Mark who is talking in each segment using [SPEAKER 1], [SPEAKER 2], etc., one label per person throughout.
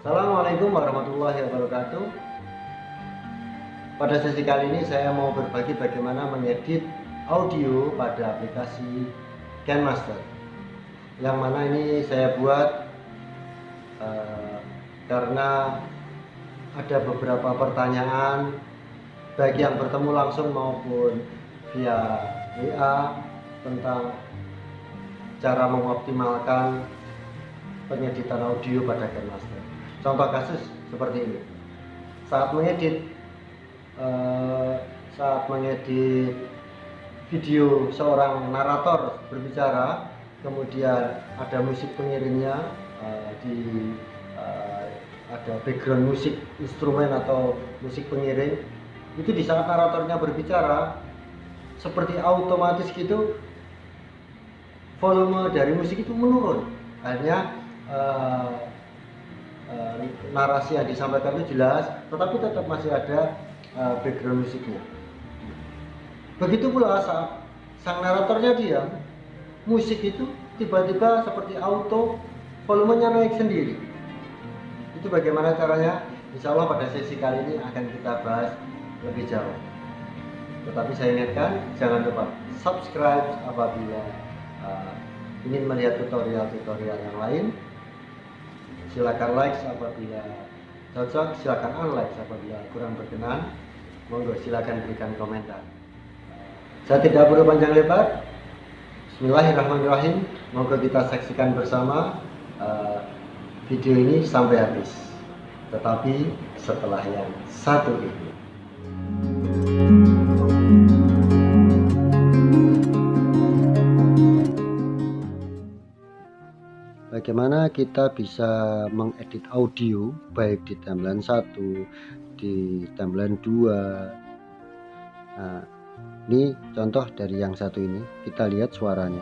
[SPEAKER 1] Assalamualaikum warahmatullahi wabarakatuh. Pada sesi kali ini saya mau berbagi bagaimana mengedit audio pada aplikasi KineMaster, yang mana ini saya buat karena ada beberapa pertanyaan baik yang bertemu langsung maupun via WA tentang cara mengoptimalkan pengeditan audio pada KineMaster. Contoh kasus seperti ini. Saat mengedit video seorang narator berbicara, kemudian ada musik pengiringnya, ada background musik instrumen atau musik pengiring, itu di saat naratornya berbicara seperti otomatis gitu volume dari musik itu menurun. Akhirnya narasi yang disampaikan itu jelas, tetapi tetap masih ada background musiknya. Begitu pula saat sang naratornya diam, musik itu tiba-tiba seperti auto volumenya naik sendiri. Itu bagaimana caranya? Insya Allah pada sesi kali ini akan kita bahas lebih jauh. Tetapi saya ingatkan, jangan lupa subscribe apabila ingin melihat tutorial-tutorial yang lain. Silakan like apabila cocok, silakan unlike apabila kurang berkenan. Monggo silakan berikan komentar. Saya tidak perlu panjang lebar. Bismillahirrahmanirrahim. Monggo kita saksikan bersama video ini sampai habis. Tetapi setelah yang satu ini. Bagaimana kita bisa mengedit audio baik di timeline 1, di timeline 2. Nah, ini contoh dari yang satu ini. Kita lihat suaranya.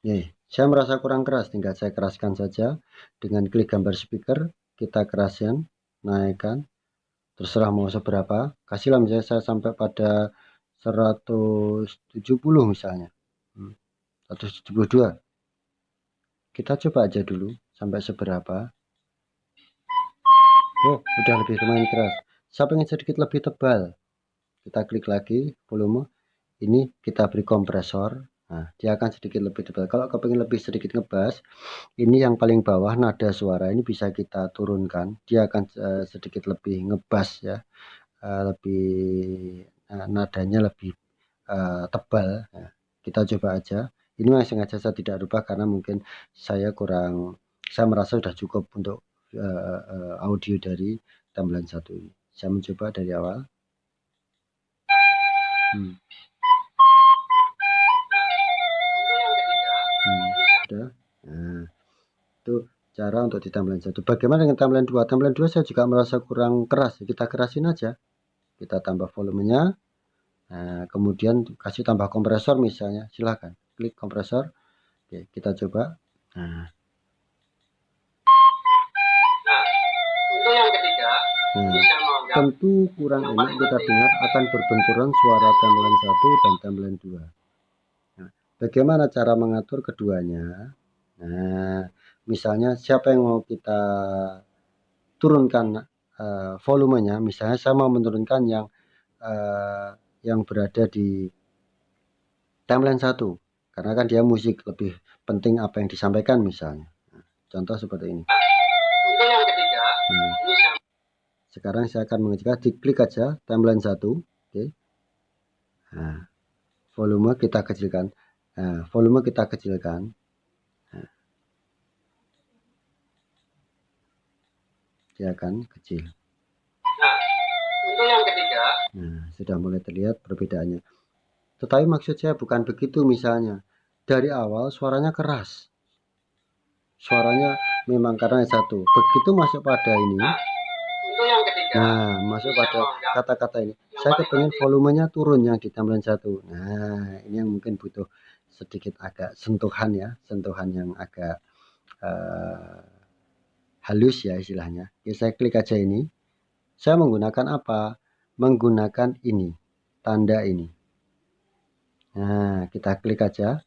[SPEAKER 1] Nih, saya merasa kurang keras, tinggal saya keraskan saja dengan klik gambar speaker, kita keraskan, naikkan, terserah mau seberapa. Kasihlah misalnya saya sampai pada 170 misalnya, 172. Kita coba aja dulu sampai seberapa. Oh, udah lebih lumayan keras. Saya pengen sedikit lebih tebal. Kita klik lagi volume. Ini kita beri kompresor. Nah, dia akan sedikit lebih tebal. Kalau kepingin lebih sedikit ngebas, ini yang paling bawah nada suara ini bisa kita turunkan. Dia akan sedikit lebih ngebas ya, lebih nadanya lebih tebal. Nah, kita coba aja. Ini yang sengaja saya tidak rubah karena mungkin saya merasa sudah cukup untuk audio dari timeline 1 ini. Saya mencoba dari awal. Sudah. Nah, itu cara untuk di timeline 1. Bagaimana dengan timeline 2? Timeline 2 saya juga merasa kurang keras. Kita kerasin aja. Kita tambah volumenya. Nah, kemudian kasih tambah kompresor misalnya. Silahkan klik kompresor. Oke, kita coba. Nah, untuk yang ketiga, tentu kurang enak kita dengar akan berbenturan suara timeline 1 dan timeline 2. Nah, bagaimana cara mengatur keduanya? Nah, misalnya siapa yang mau kita turunkan volumenya, misalnya saya mau menurunkan yang berada di timeline 1 karena kan dia musik, lebih penting apa yang disampaikan misalnya. Nah, contoh seperti ini. Sekarang saya akan mengejar, diklik aja timeline 1. Oke. Nah, volume kita kecilkan. Nah, dia akan kecil. Nah, untuk yang ketiga. Nah, sudah mulai terlihat perbedaannya. Tetapi maksud saya bukan begitu misalnya. Dari awal suaranya keras. Suaranya memang karena satu. Begitu masuk pada ini. Nah, masuk pada kata-kata ini. Saya kepengen volumenya turun yang di timeline 1. Nah, ini yang mungkin butuh sedikit agak sentuhan ya. Sentuhan yang agak halus ya istilahnya. Oke, saya klik aja ini. Saya menggunakan apa? Menggunakan ini. Tanda ini. Nah, kita klik aja.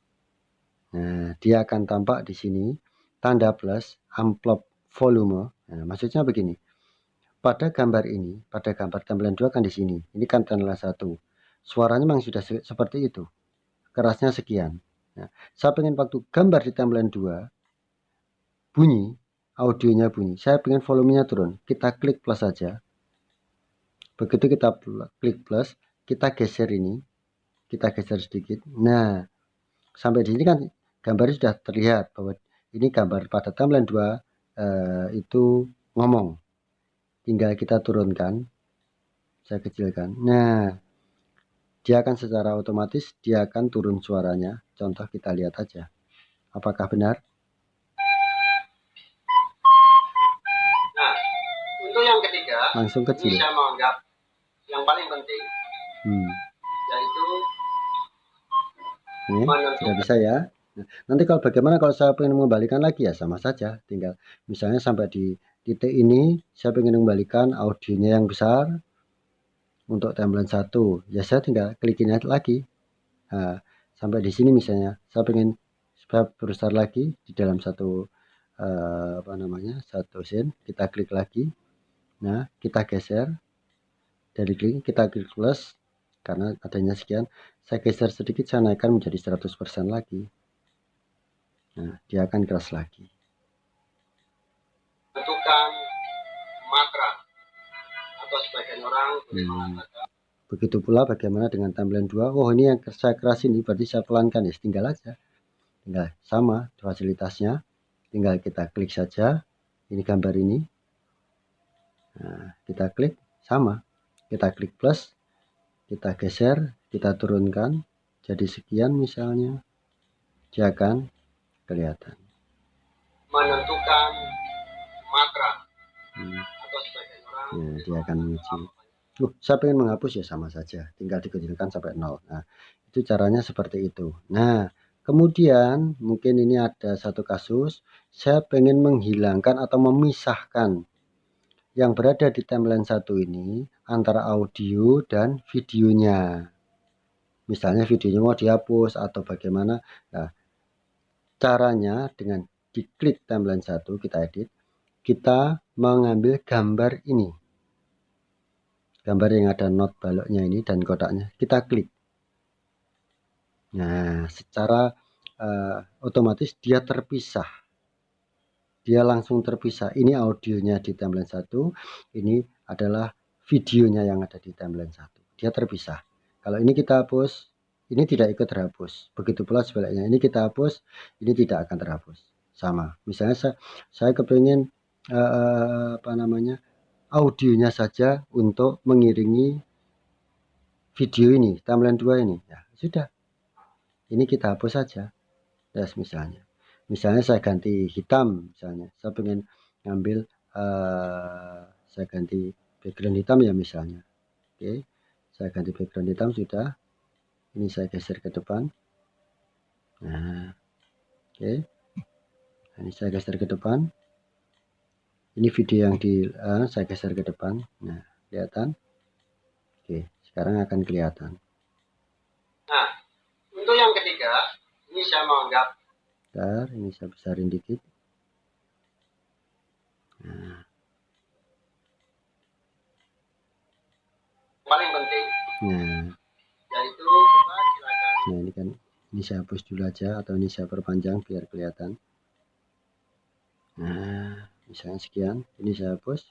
[SPEAKER 1] Nah, dia akan tampak di sini tanda plus amplop volume. Nah, maksudnya begini. Pada gambar ini, pada gambar tampilan 2 kan di sini. Ini kan tampilan 1. Suaranya memang sudah seperti itu. Kerasnya sekian. Nah, saya pengen waktu gambar di tampilan 2 bunyi, audionya bunyi. Saya pengen volumenya turun. Kita klik plus saja. Begitu kita klik plus, kita geser ini. Kita geser sedikit. Nah, sampai di sini kan gambarnya sudah terlihat bahwa ini gambar pada tampilan 2 itu ngomong. Tinggal kita turunkan. Saya kecilkan. Nah, dia akan secara otomatis dia akan turun suaranya. Contoh kita lihat aja. Apakah benar? Nah, untuk yang ketiga, langsung kecil. Ini saya menganggap yang paling penting, yaitu ini sudah bisa ya. Nah, nanti kalau bagaimana kalau saya ingin mengembalikan lagi ya sama saja. Tinggal misalnya sampai di titik ini saya ingin mengembalikan audionya yang besar untuk tampilan 1. Ya saya tinggal klikin lagi. Nah, sampai di sini misalnya saya ingin supaya besar lagi di dalam satu satu scene, kita klik lagi. Nah, kita geser dari klik, kita klik plus karena adanya sekian, saya geser sedikit, saya naikkan menjadi 100% lagi. Nah, dia akan keras lagi. Tentukan matra atau sebagian orang begitu pula bagaimana dengan tampilan 2. Oh, ini yang saya keras ini berarti saya pelankan ya, tinggal aja. Tinggal sama fasilitasnya. Tinggal kita klik saja. Ini gambar ini. Nah, kita klik sama. Kita klik plus. Kita geser, kita turunkan jadi sekian misalnya. Dia akan kelihatan. Menentukan matra atau sebagian orang. Ya, dia akan mengecil. Saya pengen menghapus ya sama saja, tinggal dikecilkan sampai 0. Nah, itu caranya seperti itu. Nah, kemudian mungkin ini ada satu kasus, saya pengen menghilangkan atau memisahkan yang berada di timeline 1 ini antara audio dan videonya. Misalnya videonya mau dihapus atau bagaimana. Nah, caranya dengan diklik timeline 1, kita edit, kita mengambil gambar ini. Gambar yang ada not baloknya ini dan kotaknya, kita klik. Nah, secara otomatis dia terpisah. Dia langsung terpisah. Ini audionya di timeline 1, ini adalah videonya yang ada di timeline 1. Dia terpisah. Kalau ini kita hapus, ini tidak ikut terhapus. Begitu pula sebaliknya. Ini kita hapus, ini tidak akan terhapus. Sama. Misalnya saya kepingin audionya saja untuk mengiringi video ini, timeline 2 ini. Ya, sudah. Ini kita hapus saja. Yes, misalnya saya ganti hitam, misalnya saya pengen ngambil saya ganti background hitam ya misalnya. Oke, saya ganti background hitam sudah. Ini saya geser ke depan. Nah, oke. Ini saya geser ke depan. Ini video yang saya geser ke depan. Nah, kelihatan. Oke, sekarang akan kelihatan. Nah, untuk yang ketiga, ini saya menganggap. Bentar, ini saya besarin dikit. Nah, paling penting. Nah, yaitu silakan. Nah, ini kan, ini saya hapus dulu aja atau ini saya perpanjang biar kelihatan. Nah, misalnya sekian, ini saya hapus.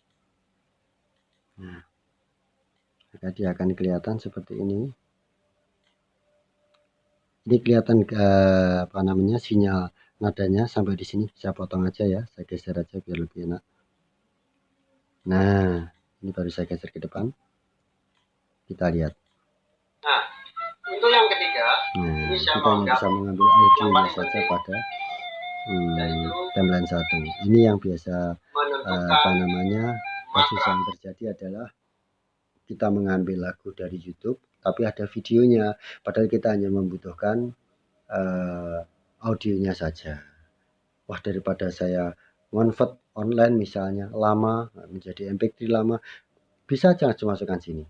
[SPEAKER 1] Nah, maka dia akan kelihatan seperti ini. Ini kelihatan sinyal nadanya sampai di sini. Saya potong aja ya, saya geser aja biar lebih enak. Nah, ini baru saya geser ke depan. Kita lihat. Nah, untuk yang ketiga, ini kita bisa mengambil audionya saja pada timeline 1. Ini yang biasa kasus yang terjadi adalah kita mengambil lagu dari YouTube tapi ada videonya, padahal kita hanya membutuhkan audionya saja. Wah, daripada saya convert online misalnya lama menjadi MP3 lama, bisa langsung masukkan sini,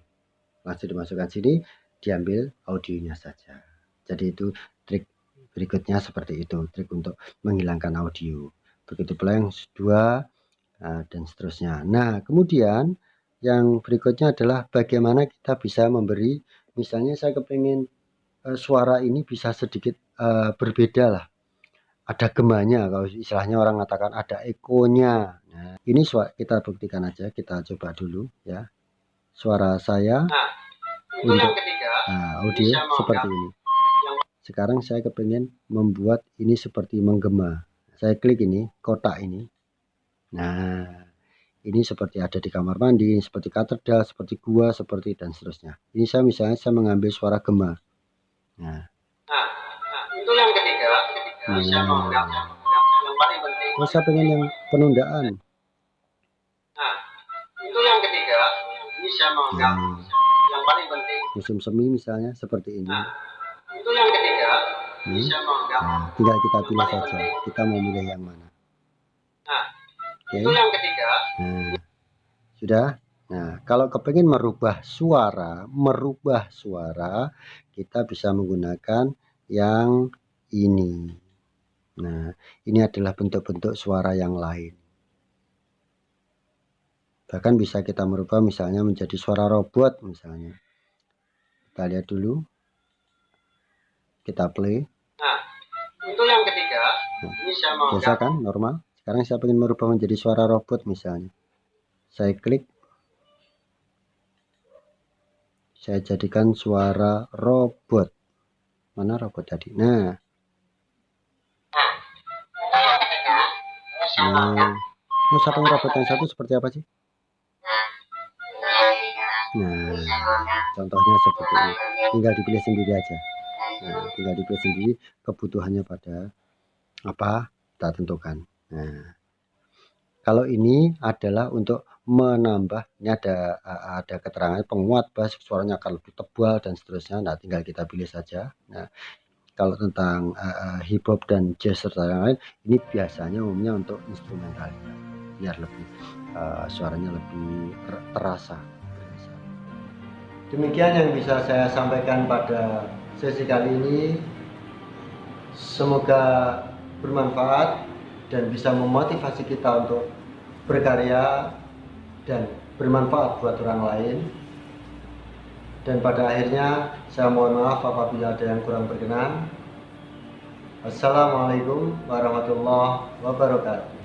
[SPEAKER 1] langsung dimasukkan sini, diambil audionya saja. Jadi itu trik berikutnya seperti itu, trik untuk menghilangkan audio. Begitu pula yang kedua dan seterusnya. Nah, kemudian yang berikutnya adalah bagaimana kita bisa memberi, misalnya saya kepingin suara ini bisa sedikit berbeda lah, ada gemanya, kalau istilahnya orang mengatakan ada ekonya. Nah, ini kita buktikan aja, kita coba dulu ya. Suara saya untuk audio seperti ini. Sekarang saya kepingin membuat ini seperti menggema. Saya klik ini, kotak ini. Nah, ini seperti ada di kamar mandi, seperti katedral, seperti gua, seperti dan seterusnya. Ini misalnya saya mengambil suara gema. Nah, itu yang ketiga. Saya mau yang paling penting. Oh, saya pengen yang penundaan. Nah, itu yang ketiga. Ini saya mau yang paling penting. Musim semi misalnya seperti ini. Nah, itu yang ketiga. Ini saya mau tinggal kita pilih saja. Kita mau milih yang mana. Nah, itu yang ketiga. Nah, sudah. Nah, kalau kepingin merubah suara, kita bisa menggunakan yang ini. Nah, ini adalah bentuk-bentuk suara yang lain. Bahkan bisa kita merubah misalnya menjadi suara robot misalnya. Kita lihat dulu. Kita play. Nah, itu yang ketiga. Nah, ini saya mau biasa kan, normal. Sekarang saya ingin merubah menjadi suara robot misalnya. Saya klik. Saya jadikan suara robot. Mana robot tadi? Nah. Mau satu robot yang satu seperti apa sih? Nah, contohnya seperti ini. Tinggal dipilih sendiri aja. Nah, tinggal dipilih sendiri kebutuhannya pada apa kita tentukan. Nah, kalau ini adalah untuk menambah, ini ada keterangan penguat bass, suaranya akan lebih tebal dan seterusnya. Nah, tinggal kita pilih saja. Nah, kalau tentang hip hop dan jazz serta yang lain, ini biasanya umumnya untuk instrumental biar lebih suaranya lebih terasa. Demikian yang bisa saya sampaikan pada sesi kali ini. Semoga bermanfaat dan bisa memotivasi kita untuk berkarya dan bermanfaat buat orang lain. Dan pada akhirnya saya mohon maaf apabila ada yang kurang berkenan. Assalamualaikum warahmatullahi wabarakatuh.